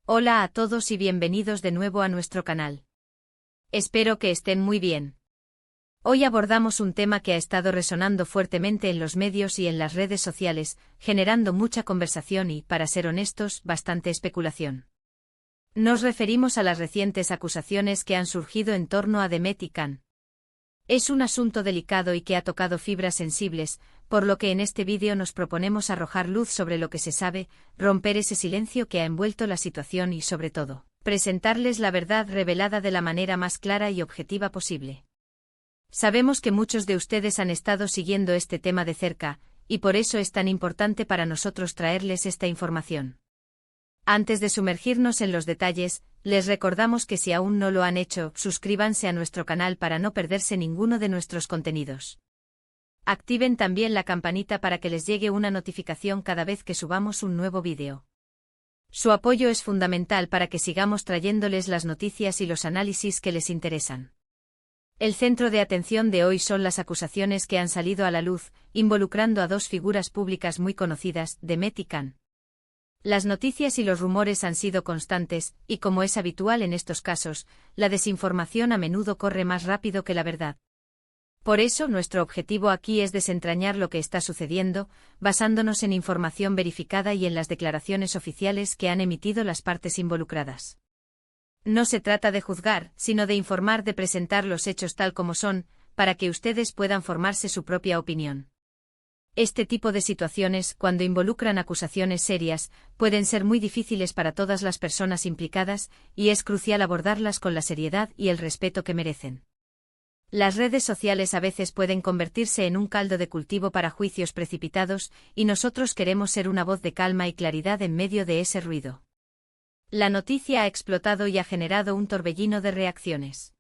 Hola a todos y bienvenidos de nuevo a nuestro canal. Espero que estén muy bien. Hoy abordamos un tema que ha estado resonando fuertemente en los medios y en las redes sociales, generando mucha conversación y, para ser honestos, bastante especulación. Nos referimos a las recientes acusaciones que han surgido en torno a Demet y Can. Es un asunto delicado y que ha tocado fibras sensibles, por lo que en este vídeo nos proponemos arrojar luz sobre lo que se sabe, romper ese silencio que ha envuelto la situación y, sobre todo, presentarles la verdad revelada de la manera más clara y objetiva posible. Sabemos que muchos de ustedes han estado siguiendo este tema de cerca, y por eso es tan importante para nosotros traerles esta información. Antes de sumergirnos en los detalles, les recordamos que si aún no lo han hecho, suscríbanse a nuestro canal para no perderse ninguno de nuestros contenidos. Activen también la campanita para que les llegue una notificación cada vez que subamos un nuevo vídeo. Su apoyo es fundamental para que sigamos trayéndoles las noticias y los análisis que les interesan. El centro de atención de hoy son las acusaciones que han salido a la luz, involucrando a dos figuras públicas muy conocidas, Demet y Can. Las noticias y los rumores han sido constantes, y como es habitual en estos casos, la desinformación a menudo corre más rápido que la verdad. Por eso, nuestro objetivo aquí es desentrañar lo que está sucediendo, basándonos en información verificada y en las declaraciones oficiales que han emitido las partes involucradas. No se trata de juzgar, sino de informar, de presentar los hechos tal como son, para que ustedes puedan formarse su propia opinión. Este tipo de situaciones, cuando involucran acusaciones serias, pueden ser muy difíciles para todas las personas implicadas, y es crucial abordarlas con la seriedad y el respeto que merecen. Las redes sociales a veces pueden convertirse en un caldo de cultivo para juicios precipitados, y nosotros queremos ser una voz de calma y claridad en medio de ese ruido. La noticia ha explotado y ha generado un torbellino de reacciones.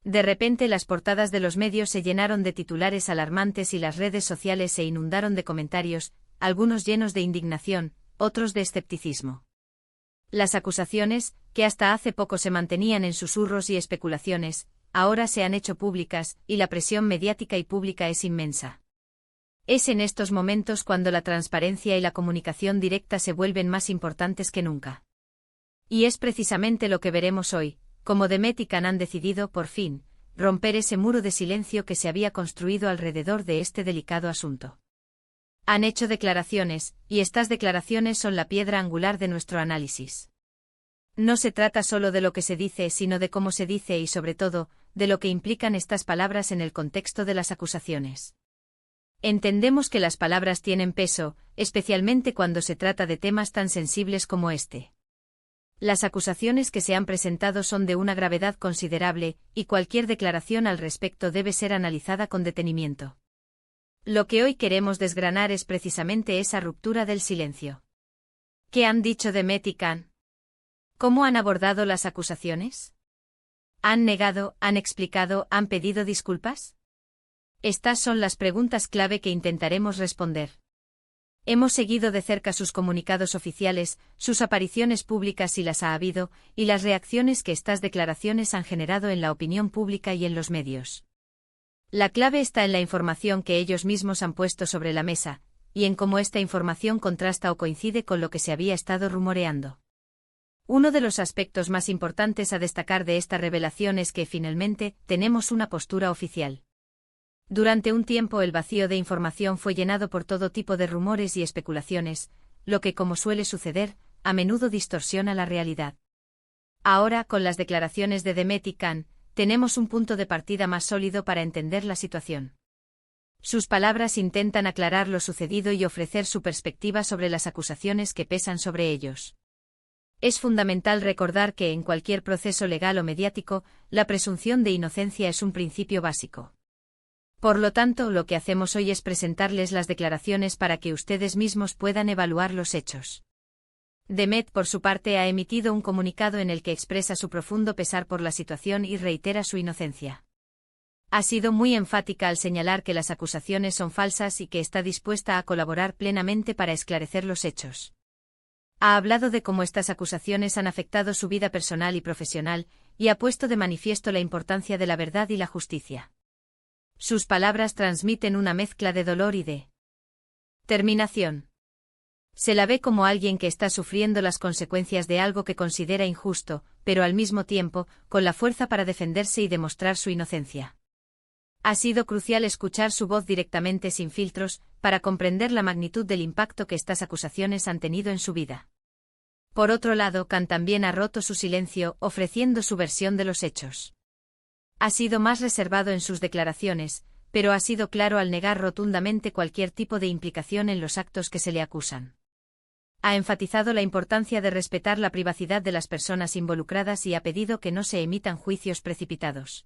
De repente las portadas de los medios se llenaron de titulares alarmantes y las redes sociales se inundaron de comentarios, algunos llenos de indignación, otros de escepticismo. Las acusaciones, que hasta hace poco se mantenían en susurros y especulaciones, ahora se han hecho públicas, y la presión mediática y pública es inmensa. Es en estos momentos cuando la transparencia y la comunicación directa se vuelven más importantes que nunca. Y es precisamente lo que veremos hoy, como Demet y Can han decidido, por fin, romper ese muro de silencio que se había construido alrededor de este delicado asunto. Han hecho declaraciones, y estas declaraciones son la piedra angular de nuestro análisis. No se trata solo de lo que se dice, sino de cómo se dice y, sobre todo, de lo que implican estas palabras en el contexto de las acusaciones. Entendemos que las palabras tienen peso, especialmente cuando se trata de temas tan sensibles como este. Las acusaciones que se han presentado son de una gravedad considerable, y cualquier declaración al respecto debe ser analizada con detenimiento. Lo que hoy queremos desgranar es precisamente esa ruptura del silencio. ¿Qué han dicho Demet y Can? ¿Cómo han abordado las acusaciones? ¿Han negado, han explicado, han pedido disculpas? Estas son las preguntas clave que intentaremos responder. Hemos seguido de cerca sus comunicados oficiales, sus apariciones públicas si las ha habido, y las reacciones que estas declaraciones han generado en la opinión pública y en los medios. La clave está en la información que ellos mismos han puesto sobre la mesa, y en cómo esta información contrasta o coincide con lo que se había estado rumoreando. Uno de los aspectos más importantes a destacar de esta revelación es que, finalmente, tenemos una postura oficial. Durante un tiempo el vacío de información fue llenado por todo tipo de rumores y especulaciones, lo que, como suele suceder, a menudo distorsiona la realidad. Ahora, con las declaraciones de Demet y Can, tenemos un punto de partida más sólido para entender la situación. Sus palabras intentan aclarar lo sucedido y ofrecer su perspectiva sobre las acusaciones que pesan sobre ellos. Es fundamental recordar que en cualquier proceso legal o mediático, la presunción de inocencia es un principio básico. Por lo tanto, lo que hacemos hoy es presentarles las declaraciones para que ustedes mismos puedan evaluar los hechos. Demet, por su parte, ha emitido un comunicado en el que expresa su profundo pesar por la situación y reitera su inocencia. Ha sido muy enfática al señalar que las acusaciones son falsas y que está dispuesta a colaborar plenamente para esclarecer los hechos. Ha hablado de cómo estas acusaciones han afectado su vida personal y profesional, y ha puesto de manifiesto la importancia de la verdad y la justicia. Sus palabras transmiten una mezcla de dolor y de terminación. Se la ve como alguien que está sufriendo las consecuencias de algo que considera injusto, pero al mismo tiempo, con la fuerza para defenderse y demostrar su inocencia. Ha sido crucial escuchar su voz directamente sin filtros, para comprender la magnitud del impacto que estas acusaciones han tenido en su vida. Por otro lado, Khan también ha roto su silencio, ofreciendo su versión de los hechos. Ha sido más reservado en sus declaraciones, pero ha sido claro al negar rotundamente cualquier tipo de implicación en los actos que se le acusan. Ha enfatizado la importancia de respetar la privacidad de las personas involucradas y ha pedido que no se emitan juicios precipitados.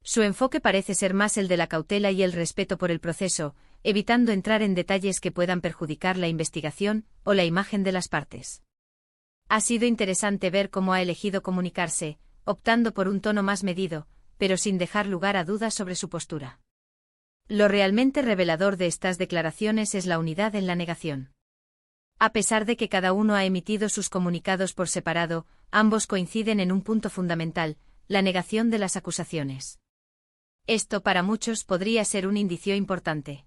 Su enfoque parece ser más el de la cautela y el respeto por el proceso, evitando entrar en detalles que puedan perjudicar la investigación o la imagen de las partes. Ha sido interesante ver cómo ha elegido comunicarse, optando por un tono más medido, pero sin dejar lugar a dudas sobre su postura. Lo realmente revelador de estas declaraciones es la unidad en la negación. A pesar de que cada uno ha emitido sus comunicados por separado, ambos coinciden en un punto fundamental, la negación de las acusaciones. Esto para muchos podría ser un indicio importante.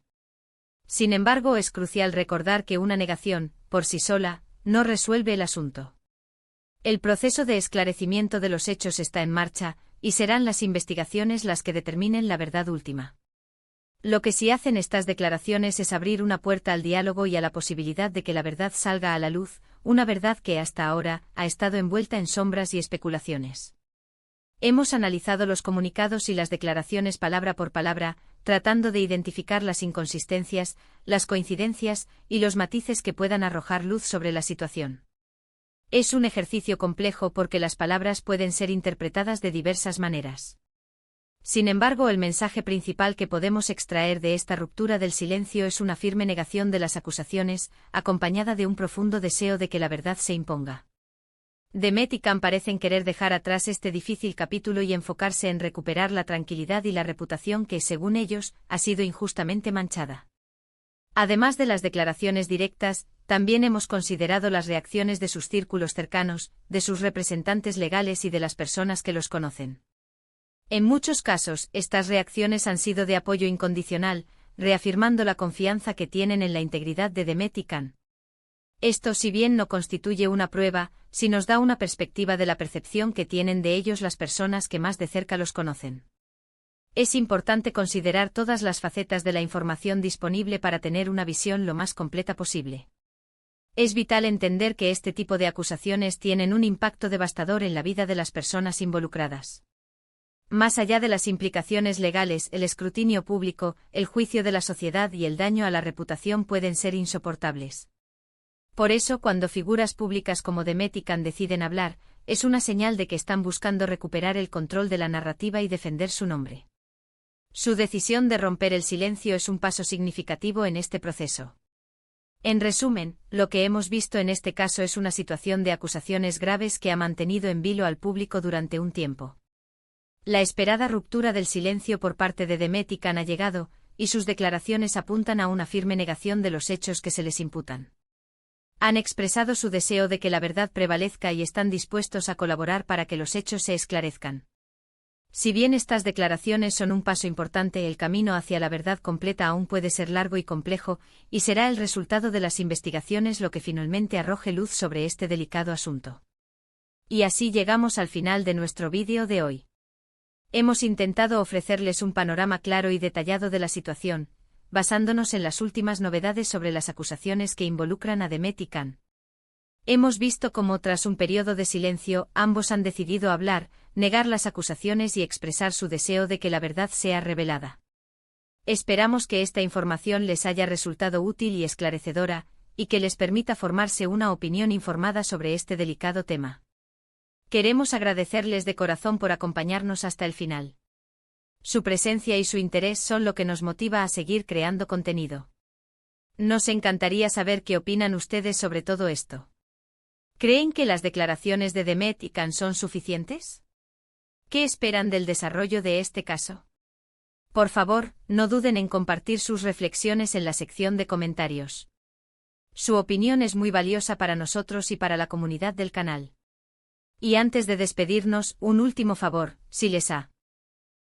Sin embargo, es crucial recordar que una negación, por sí sola, no resuelve el asunto. El proceso de esclarecimiento de los hechos está en marcha, y serán las investigaciones las que determinen la verdad última. Lo que sí hacen estas declaraciones es abrir una puerta al diálogo y a la posibilidad de que la verdad salga a la luz, una verdad que hasta ahora ha estado envuelta en sombras y especulaciones. Hemos analizado los comunicados y las declaraciones palabra por palabra, tratando de identificar las inconsistencias, las coincidencias y los matices que puedan arrojar luz sobre la situación. Es un ejercicio complejo porque las palabras pueden ser interpretadas de diversas maneras. Sin embargo, el mensaje principal que podemos extraer de esta ruptura del silencio es una firme negación de las acusaciones, acompañada de un profundo deseo de que la verdad se imponga. Demet y Khan parecen querer dejar atrás este difícil capítulo y enfocarse en recuperar la tranquilidad y la reputación que, según ellos, ha sido injustamente manchada. Además de las declaraciones directas, también hemos considerado las reacciones de sus círculos cercanos, de sus representantes legales y de las personas que los conocen. En muchos casos, estas reacciones han sido de apoyo incondicional, reafirmando la confianza que tienen en la integridad de Demet y Khan. Esto, si bien no constituye una prueba, sí nos da una perspectiva de la percepción que tienen de ellos las personas que más de cerca los conocen. Es importante considerar todas las facetas de la información disponible para tener una visión lo más completa posible. Es vital entender que este tipo de acusaciones tienen un impacto devastador en la vida de las personas involucradas. Más allá de las implicaciones legales, el escrutinio público, el juicio de la sociedad y el daño a la reputación pueden ser insoportables. Por eso, cuando figuras públicas como Demet y Khan deciden hablar, es una señal de que están buscando recuperar el control de la narrativa y defender su nombre. Su decisión de romper el silencio es un paso significativo en este proceso. En resumen, lo que hemos visto en este caso es una situación de acusaciones graves que ha mantenido en vilo al público durante un tiempo. La esperada ruptura del silencio por parte de Demet y Khan ha llegado, y sus declaraciones apuntan a una firme negación de los hechos que se les imputan. Han expresado su deseo de que la verdad prevalezca y están dispuestos a colaborar para que los hechos se esclarezcan. Si bien estas declaraciones son un paso importante, el camino hacia la verdad completa aún puede ser largo y complejo, y será el resultado de las investigaciones lo que finalmente arroje luz sobre este delicado asunto. Y así llegamos al final de nuestro vídeo de hoy. Hemos intentado ofrecerles un panorama claro y detallado de la situación, basándonos en las últimas novedades sobre las acusaciones que involucran a Demet y Khan. Hemos visto cómo tras un periodo de silencio, ambos han decidido hablar, negar las acusaciones y expresar su deseo de que la verdad sea revelada. Esperamos que esta información les haya resultado útil y esclarecedora, y que les permita formarse una opinión informada sobre este delicado tema. Queremos agradecerles de corazón por acompañarnos hasta el final. Su presencia y su interés son lo que nos motiva a seguir creando contenido. Nos encantaría saber qué opinan ustedes sobre todo esto. ¿Creen que las declaraciones de Demet y Khan son suficientes? ¿Qué esperan del desarrollo de este caso? Por favor, no duden en compartir sus reflexiones en la sección de comentarios. Su opinión es muy valiosa para nosotros y para la comunidad del canal. Y antes de despedirnos, un último favor, si les ha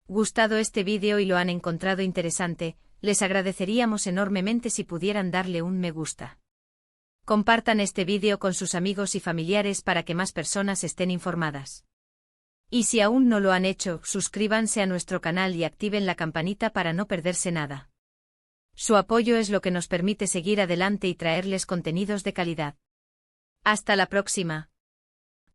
gustado este vídeo y lo han encontrado interesante, les agradeceríamos enormemente si pudieran darle un me gusta. Compartan este vídeo con sus amigos y familiares para que más personas estén informadas. Y si aún no lo han hecho, suscríbanse a nuestro canal y activen la campanita para no perderse nada. Su apoyo es lo que nos permite seguir adelante y traerles contenidos de calidad. Hasta la próxima.